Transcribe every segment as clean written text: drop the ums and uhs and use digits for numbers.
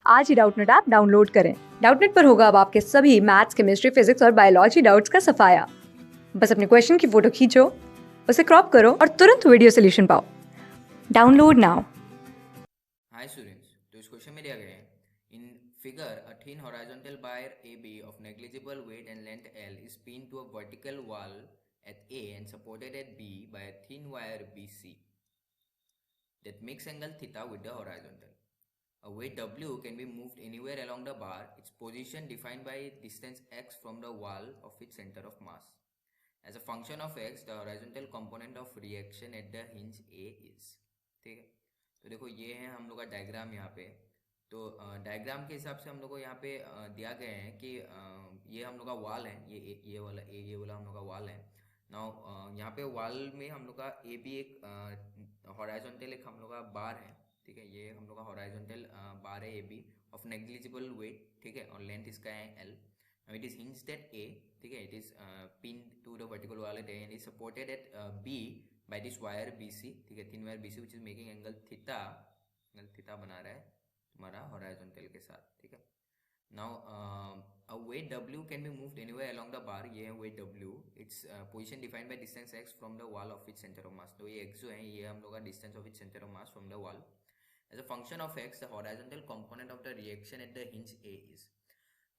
आज ही Doubtnut app download करें। Doubtnut पर होगा अब आपके सभी मैथ्स, केमिस्ट्री, फिजिक्स और बायोलॉजी डाउट्स का सफाया। बस अपने क्वेश्चन की फोटो खींचो, उसे क्रॉप करो और तुरंत वीडियो सोल्यूशन पाओ। Download now. हाय स्टूडेंट्स, तो इस क्वेश्चन में दिया गया है in figure a thin horizontal wire AB of negligible weight and length L is pinned to a vertical wall at A and supported at B by a thin wire BC that makes angle theta with the horizontal. A weight W can be moved anywhere along the bar, its position defined by distance x from the wall of its center of mass. As a function of x, the horizontal component of reaction at the hinge A is. ठीक है, तो देखो ये है हम लोग का diagram यहाँ पे। तो डायग्राम के हिसाब से हम लोग को यहाँ पे दिया गया है कि ये हम लोग का वॉल है, ये वाला हम लोग का वॉल है। नाउ यहाँ पे वॉल में हम लोग का ए बी एक हॉराइजॉन्टल एक हम लोग का बार है। ठीक है, ये हम लोग का हॉराइजॉन्टल बार है A B of negligible weight. ठीक है, और लेंथ इसका है L. Now it is hinged at A, ठीक है, it is pinned to the vertical wall at A and is supported at B by this wire BC, ठीक है, thin wire BC which is making angle theta बना रहा है तुम्हारा horizontal के साथ। ठीक है, now a weight W can be moved anywhere along the bar, ये है weight W, its position defined by distance x from the wall of its center of mass। तो ये x जो है ये हम लोग का distance of its center of mass from the wall। As a function of x, the horizontal component of the reaction at the hinge A is।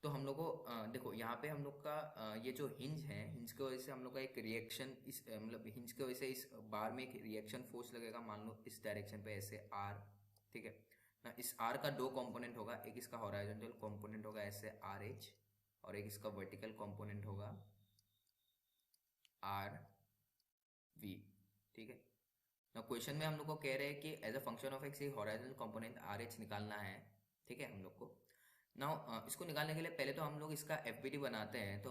तो हम लोग को देखो यहाँ पे हम लोग का ये जो हिंज है, हिंज की वजह से हम लोग का एक रिएक्शन इस मतलब हिंज की वजह से इस बार में एक रिएक्शन फोर्स लगेगा, मान लो इस डायरेक्शन पे ऐसे आर। ठीक है ना, इस आर का दो कंपोनेंट होगा, एक इसका हॉराइजॉन्टल कंपोनेंट होगा ऐसे आर एच, और एक इसका वर्टिकल कंपोनेंट होगा आर वी। ठीक है ना, क्वेश्चन में हम लोग को कह रहे हैं कि as a function of X horizontal component R H निकालना है। ठीक है, हम लोग को नाउ इसको निकालने के लिए पहले तो हम लोग इसका एफ बनाते हैं। तो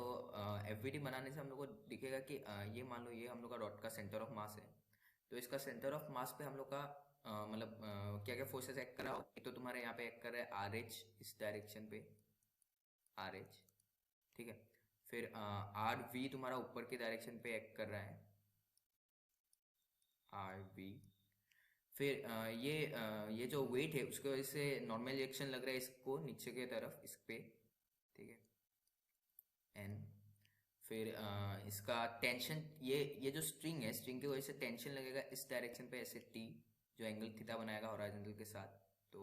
एफ बनाने से हम लोग को दिखेगा कि ये मान लो ये हम लोग का रॉड का सेंटर ऑफ मास है। तो इसका सेंटर ऑफ मास पे हम लोग का मतलब क्या क्या फोर्सेस एक्ट कर रहा है। एक तो तुम्हारे यहाँ पे एक्ट कर रहा है आर एच इस डायरेक्शन पे, आर एच। ठीक है, फिर आर वी तुम्हारा ऊपर के डायरेक्शन पे एक्ट कर रहा है, आर वी। फिर ये जो वेट है उसकी वजह से नॉर्मल रिएक्शन लग रहा है इसको नीचे की तरफ इस पे। ठीक है, एन। फिर इसका टेंशन, ये जो स्ट्रिंग है, स्ट्रिंग की वजह से टेंशन लगेगा इस डायरेक्शन पे ऐसे टी, जो एंगल थीटा बनाएगा हॉरिजॉन्टल के साथ। तो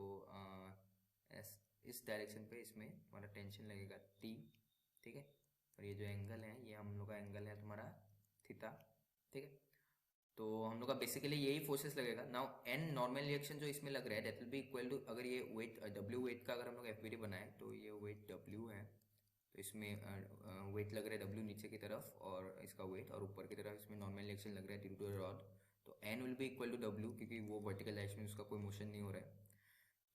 इस डायरेक्शन पे इसमें तुम्हारा टेंशन लगेगा टी। ठीक है, और ये जो एंगल है ये हम लोग का एंगल है तुम्हारा थीटा। ठीक है, तो हम लोग का बेसिकली यही फोर्सेस लगेगा। नाउ एन नॉर्मल रिएक्शन जो इसमें लग रहा है that will be equal to, अगर ये वेट डब्ल्यू वेट का अगर हम लोग एफ बनाए तो ये वेट डब्ल्यू है, तो इसमें वेट लग रहा है डब्ल्यू नीचे की तरफ और इसका वेट, और ऊपर की तरफ इसमें नॉर्मल रिएक्शन लग रहा है ड्यू टू रॉड। तो N will be equal to W, क्योंकि वो वर्टिकल डायरेक्शन में उसका कोई मोशन नहीं हो रहा है।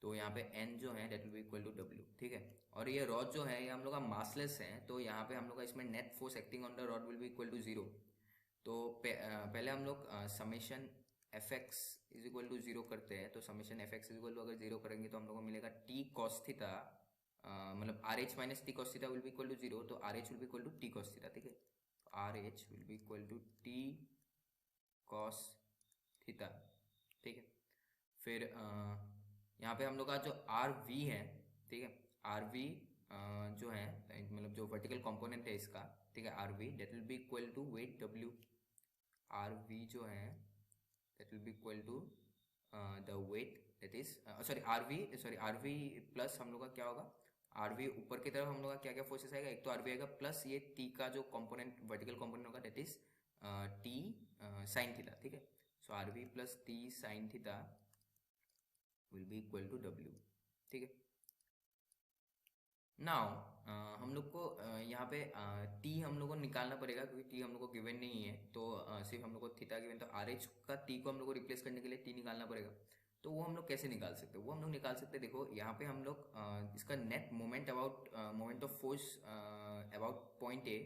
तो यहाँ पे एन जो है that will be equal to W. ठीक है, और ये रॉड जो है ये हम लोग का मासलेस है, तो यहाँ पे हम लोग का इसमें net force acting on the rod will be equal to zero. तो पहले हम लोग summation F X is equal to zero करते हैं। तो summation F X is equal to अगर जीरो करेंगे तो हम लोग को मिलेगा टी कॉस थीटा, मतलब R H minus T cos theta will be equal to zero. तो R H will be equal to T cos theta. ठीक है, R H will be equal to T cos theta. ठीक है, फिर यहाँ पे हम लोग का जो आर वी है, ठीक है, आर वी जो है मतलब जो वर्टिकल कंपोनेंट है इसका, ठीक है, R V that will be equal to weight W. R V जो है that will be equal to the weight that is sorry R V plus हम लोग का क्या होगा, आर वी ऊपर की तरफ हम लोग का क्या क्या फोर्सेस आएगा, एक तो आर वी आएगा प्लस ये टी का जो कंपोनेंट वर्टिकल कंपोनेंट होगा that is T sine theta. ठीक है, so R V plus T sine theta will be equal to W. ठीक है, नाउ हम लोग को यहाँ पे टी हम लोग को निकालना पड़ेगा, क्योंकि टी हम लोग को गिवन नहीं है। तो सिर्फ हम लोग को थीटा गिवन, तो आर एच का टी को हम लोग को रिप्लेस करने के लिए टी निकालना पड़ेगा। तो वो हम लोग कैसे निकाल सकते हैं, वो हम लोग निकाल सकते हैं। देखो यहाँ पे हम लोग इसका net moment about moment of force about point A,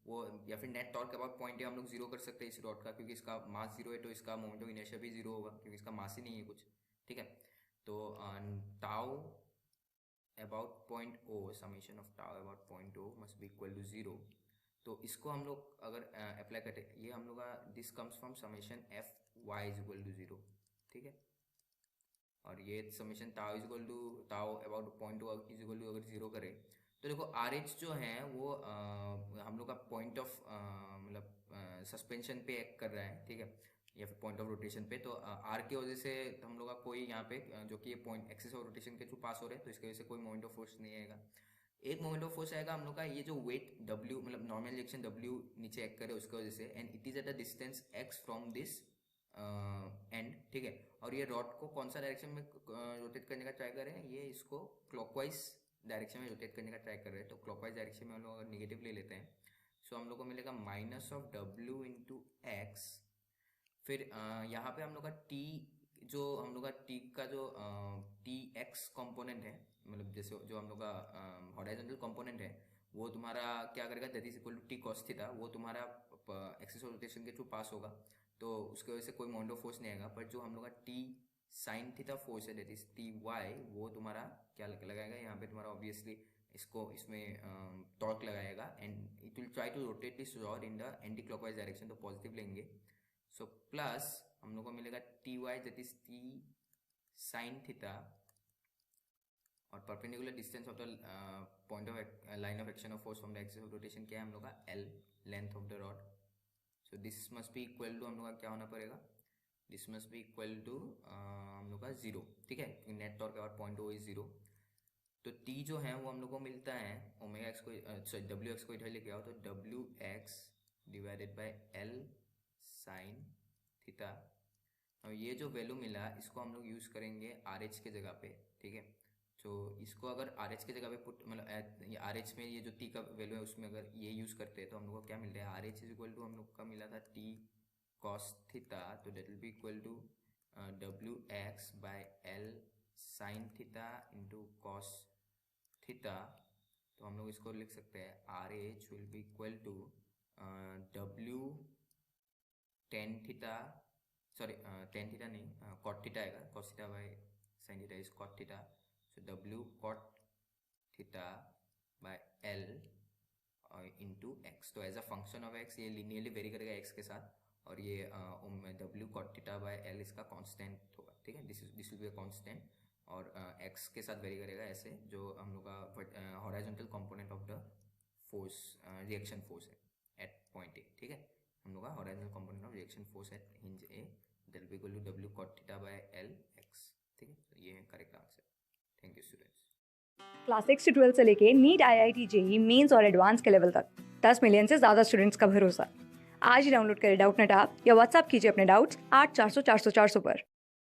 वो या फिर net torque about point A हम लोग जीरो कर सकते हैं इस रॉड का, क्योंकि इसका मास जीरो है तो इसका मोमेंट ऑफ इनर्शिया भी जीरो होगा, क्योंकि इसका मास ही नहीं है कुछ। ठीक है, तो tau about point O, summation of tau about point O must be equal to zero. तो इसको हम लोग अगर अप्लाई करते, ये हम लोग का this comes from summation F Y is equal to zero. ठीक है, और ये summation tau is equal to tau about point two is equal to अगर 0 करें तो देखो आर एच जो है वो हम लोग का पॉइंट ऑफ मतलब सस्पेंशन पे एक्ट कर रहा है, ठीक है, या फिर पॉइंट ऑफ रोटेशन पे। तो आर की वजह से हम लोग का कोई यहाँ पे जो कि ये पॉइंट एक्सिस ऑफ रोटेशन के थ्रू पास हो रहे हैं, तो इसकी वजह से कोई मोमेंट ऑफ फोर्स नहीं आएगा। एक मोमेंट ऑफ फोर्स आएगा हम लोग का ये जो वेट W मतलब नॉर्मल रिएक्शन W नीचे एक्ट करे उसकी वजह से, and it is at a distance x from this and, ठीक है। और ये रॉड को कौन सा डायरेक्शन में रोटेट करने का ट्राई कर रहे हैं, ये इसको क्लॉकवाइज डायरेक्शन में रोटेट करने का ट्राई कर रहे हैं। तो क्लॉकवाइज डायरेक्शन में हम लोग अगर निगेटिव ले लेते हैं सो हम लोग को मिलेगा minus of W into x. फिर यहाँ पे हम लोग का T जो हम लोग का T का जो टी एक्स कॉम्पोनेंट है, मतलब जैसे जो हम लोग का हॉरिजॉन्टल कॉम्पोनेंट है वो तुम्हारा क्या करेगा, that is equal to T cos theta, वो तुम्हारा एक्सिस ऑफ रोटेशन के थ्रू पास होगा, तो उसकी वजह से कोई मोमेंट ऑफ फोर्स नहीं आएगा। पर जो हम लोग का टी साइन थीटा फोर्स है दैट इज टी वाई, वो तुम्हारा क्या लगाएगा यहाँ पे, तुम्हारा ऑब्वियसली इसको इसमें टॉर्क लगाएगा and it will try to rotate this rod in the anti clockwise direction, तो पॉजिटिव लेंगे। सो प्लस हम लोग को मिलेगा T Y that is T sine theta, और perpendicular distance of the point of line of action of force from the axis of rotation क्या है हम लोग का L, length of the rod. So this must be equal to हम लोग का क्या होना पड़ेगा, this must be equal to हम लोग का 0, ठीक है, net torque about point O is 0। तो T जो है वो हम लोग को मिलता है ओमेगा एक्स को, सॉरी डब्ल्यू एक्स को इधर लेके आओ, तो W x divided by L sign theta. और ये जो वैल्यू मिला इसको हम लोग यूज़ करेंगे आर एच के जगह पे, ठीक है। तो इसको अगर आर एच के जगह पे पुट मतलब आर एच में ये जो टी का वैल्यू है उसमें अगर ये यूज़ करते हैं तो हम लोग को क्या मिल रहा है, R H is equal to हम लोग का मिला था टी कॉस थीटा, तो that will be equal to W X by L sine theta into cos theta. तो हम लोग इसको लिख सकते हैं R H will be equal to W tan theta, sorry tan theta नहीं कॉट थीटा आएगा, cos theta by sine theta is cot theta, so W cot theta by L into x. तो as a function of X ये linearly vary करेगा X के साथ, और ये W cot theta by L इसका constant होगा, ठीक है, this will be a constant, और एक्स के साथ वेरी करेगा ऐसे, जो हम लोग का horizontal component of the force reaction force है एट पॉइंट ए, ठीक है, हम लोग का horizontal component of reaction force at hinge A that will be equal to W cot theta by L X, ठीक है। तो ये है correct answer. Thank you students. Class 6 से 12 से लेके नीट IIT JEE मेंस और एडवांस के लेवल तक 10 मिलियन से ज़्यादा स्टूडेंट्स का भरोसा। आज ही डाउनलोड करें डाउटनेट ऐप या व्हाट्सएप कीजिए अपने डाउट्स 8400 400 400 पर।